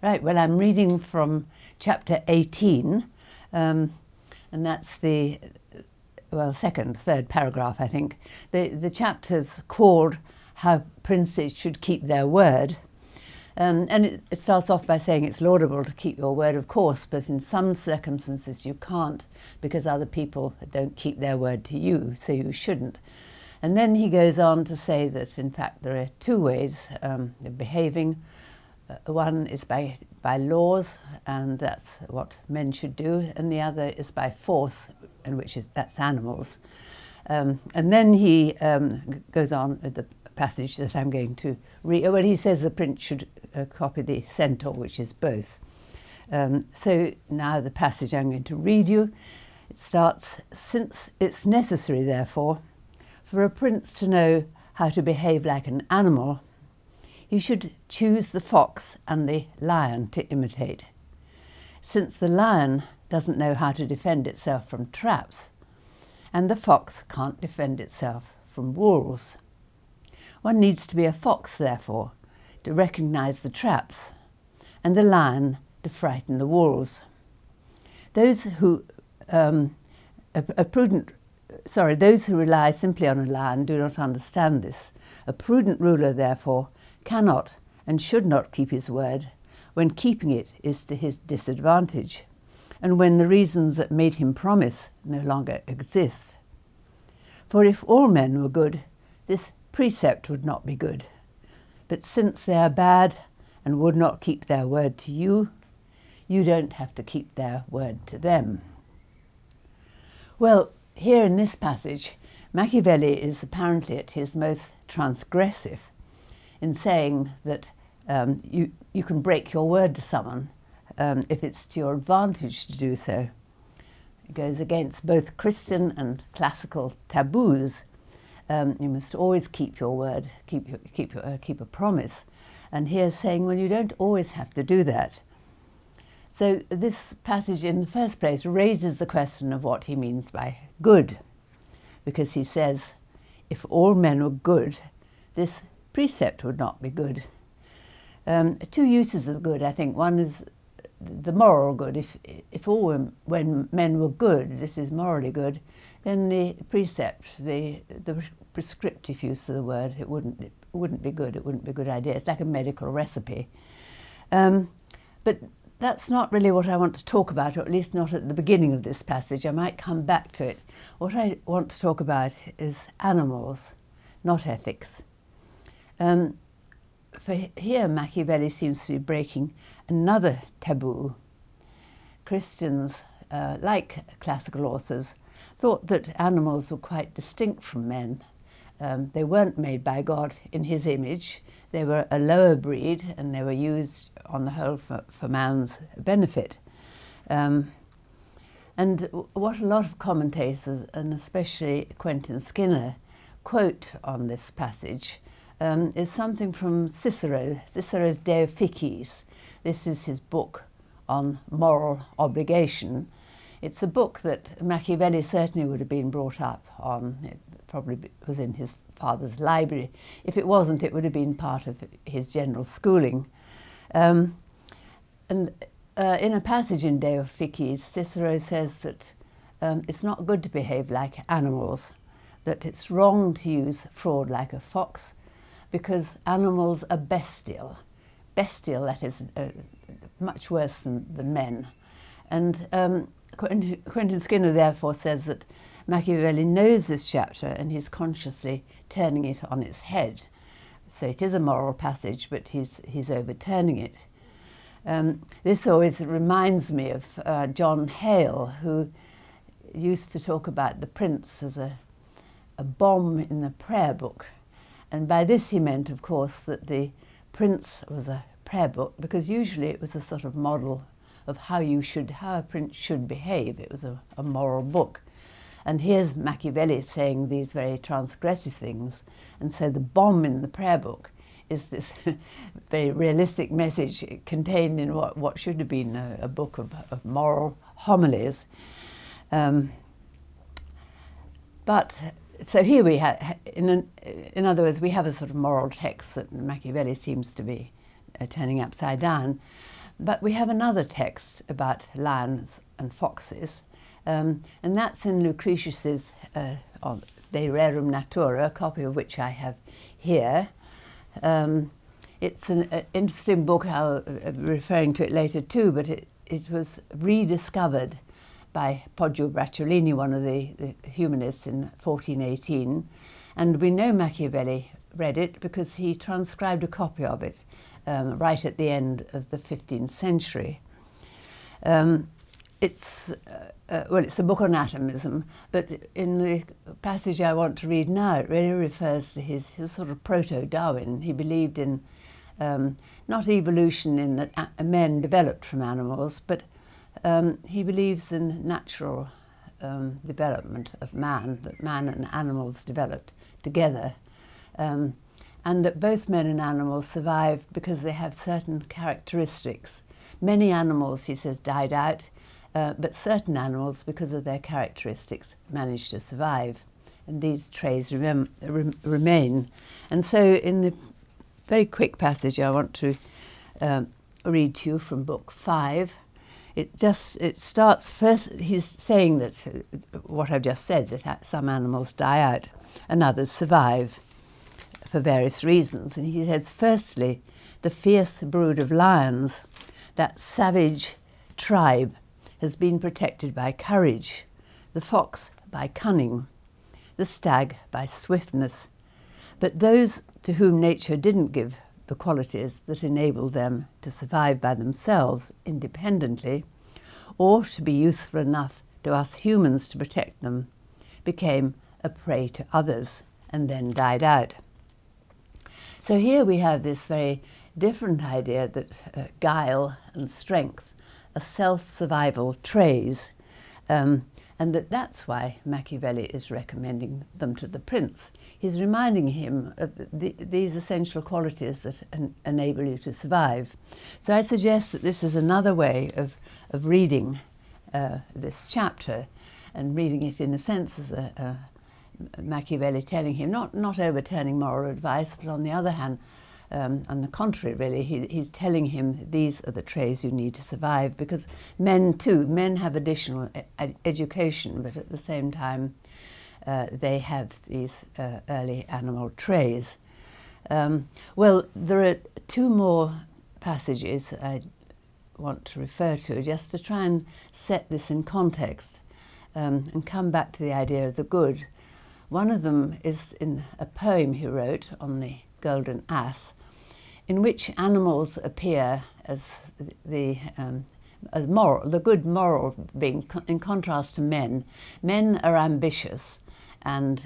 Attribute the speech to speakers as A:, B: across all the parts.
A: Right, well, I'm reading from chapter 18, and that's the, well, third paragraph, I think. The chapter's called How Princes Should Keep Their Word. And it starts off by saying it's laudable to keep your word, of course, but in some circumstances you can't because other people don't keep their word to you, so you shouldn't. And then he goes on to say that, in fact, there are two ways of behaving. One is by laws, and that's what men should do, and the other is by force, and that's animals. And then he goes on with the passage that I'm going to read. Well, he says the prince should copy the centaur, which is both. So now the passage I'm going to read you. It starts, "Since it's necessary, therefore, for a prince to know how to behave like an animal, he should choose the fox and the lion to imitate. Since the lion doesn't know how to defend itself from traps, and the fox can't defend itself from wolves. One needs to be a fox, therefore, to recognize the traps, and the lion to frighten the wolves. Those who those who rely simply on a lion do not understand this. A prudent ruler, therefore, cannot and should not keep his word when keeping it is to his disadvantage, and when the reasons that made him promise no longer exist. For if all men were good, this precept would not be good. But since they are bad and would not keep their word to you, you don't have to keep their word to them." Well, here in this passage, Machiavelli is apparently at his most transgressive in saying that you can break your word to someone if it's to your advantage to do so. It goes against both Christian and classical taboos. You must always keep your word, keep a promise. And here's saying, well, you don't always have to do that. So this passage, in the first place, raises the question of what he means by good, because he says, if all men were good, this precept would not be good. Two uses of good, I think. One is the moral good. If when men were good, this is morally good, then the precept, the prescriptive use of the word, it wouldn't be good. It wouldn't be a good idea. It's like a medical recipe. But that's not really what I want to talk about, or at least not at the beginning of this passage. I might come back to it. What I want to talk about is animals, not ethics. For here, Machiavelli seems to be breaking another taboo. Christians, like classical authors, thought that animals were quite distinct from men. They weren't made by God in his image. They were a lower breed, and they were used on the whole for man's benefit. And what a lot of commentators, and especially Quentin Skinner, quote on this passage is something from Cicero's De Officiis. This is his book on moral obligation. It's a book that Machiavelli certainly would have been brought up on. It probably was in his father's library. If it wasn't, it would have been part of his general schooling. In a passage in De Officiis, Cicero says that it's not good to behave like animals, that it's wrong to use fraud like a fox, because animals are bestial. Bestial, that is, much worse than men. And Quentin Skinner therefore says that Machiavelli knows this chapter and he's consciously turning it on its head. So it is a moral passage, but he's overturning it. This always reminds me of John Hale, who used to talk about the prince as a bomb in the prayer book. And by this he meant, of course, that the prince was a prayer book, because usually it was a sort of model of how a prince should behave. It was a moral book. And here's Machiavelli saying these very transgressive things. And so the bomb in the prayer book is this very realistic message contained in what should have been a book of moral homilies. But so here we have, in other words, we have a sort of moral text that Machiavelli seems to be turning upside down. But we have another text about lions and foxes, and that's in Lucretius's De Rerum Natura, a copy of which I have here. It's an interesting book. I'll be referring to it later too, but it was rediscovered by Poggio Bracciolini, one of the humanists, in 1418. And we know Machiavelli read it because he transcribed a copy of it right at the end of the 15th century. It's a book on atomism, but in the passage I want to read now, it really refers to his sort of proto-Darwin. He believed in not evolution in that men developed from animals, but he believes in natural development of man, that man and animals developed together, and that both men and animals survive because they have certain characteristics. Many animals, he says, died out, but certain animals, because of their characteristics, managed to survive, and these traits remain. And so in the very quick passage I want to read to you from book 5, it starts first, he's saying that what I've just said, that some animals die out and others survive for various reasons. And he says, firstly, the fierce brood of lions, that savage tribe, has been protected by courage, the fox by cunning, the stag by swiftness. But those to whom nature didn't give the qualities that enabled them to survive by themselves independently, or to be useful enough to us humans to protect them, became a prey to others and then died out. So here we have this very different idea that guile and strength are self-survival traits, and that's why Machiavelli is recommending them to the prince. He's reminding him of these essential qualities that enable you to survive. So I suggest that this is another way of reading this chapter, and reading it in a sense as Machiavelli telling him, not overturning moral advice, but on the other hand, on the contrary, really, he's telling him these are the traits you need to survive, because men have additional education, but at the same time they have these early animal traits. Well, there are two more passages I want to refer to, just to try and set this in context and come back to the idea of the good. One of them is in a poem he wrote on the Golden Ass, in which animals appear as the good moral being, in contrast to men. Men are ambitious, and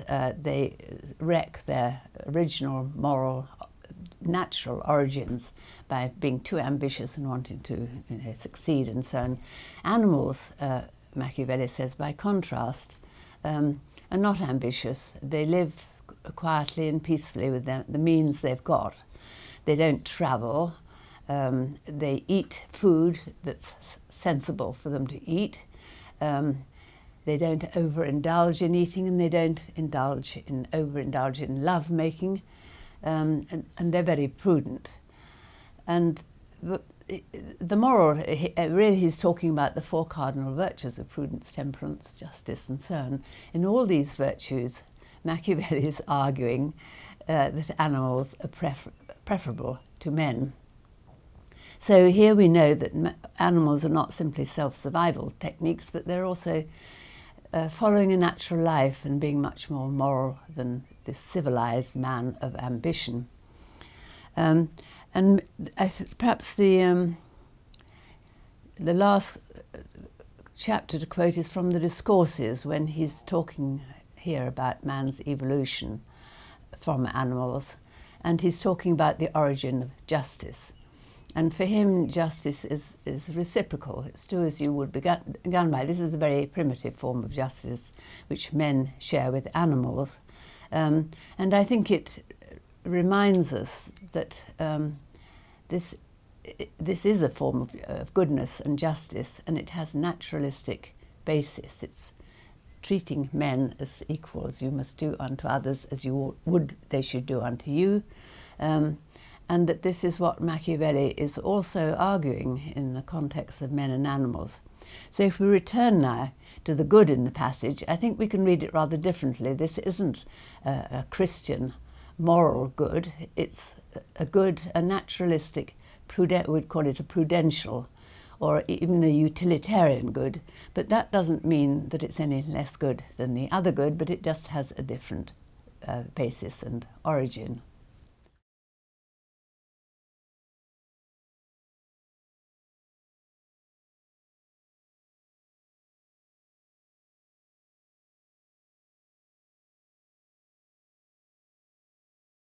A: they wreck their original moral, natural origins by being too ambitious and wanting to succeed and so on. Animals, Machiavelli says, by contrast, are not ambitious. They live quietly and peacefully with the means they've got. They don't travel. They eat food that's sensible for them to eat. They don't overindulge in eating, and they don't overindulge in love making, and they're very prudent. And the moral, really he's talking about the 4 cardinal virtues of prudence, temperance, justice, and so on. In all these virtues, Machiavelli is arguing that animals are preferable to men. So here we know that animals are not simply self-survival techniques, but they're also following a natural life and being much more moral than this civilized man of ambition. And perhaps the last chapter to quote is from the Discourses, when he's talking here about man's evolution from animals, and he's talking about the origin of justice. And for him, justice is reciprocal. It's do as you would be begun by. This is the very primitive form of justice which men share with animals. And I think it reminds us that this is a form of goodness and justice, and it has naturalistic basis. It's treating men as equals. You must do unto others as you would they should do unto you. and that this is what Machiavelli is also arguing in the context of men and animals. So if we return now to the good in the passage, I think we can read it rather differently. This isn't a Christian moral good, it's a good, a naturalistic, we'd call it a prudential, or even a utilitarian good, but that doesn't mean that it's any less good than the other good, but it just has a different basis and origin.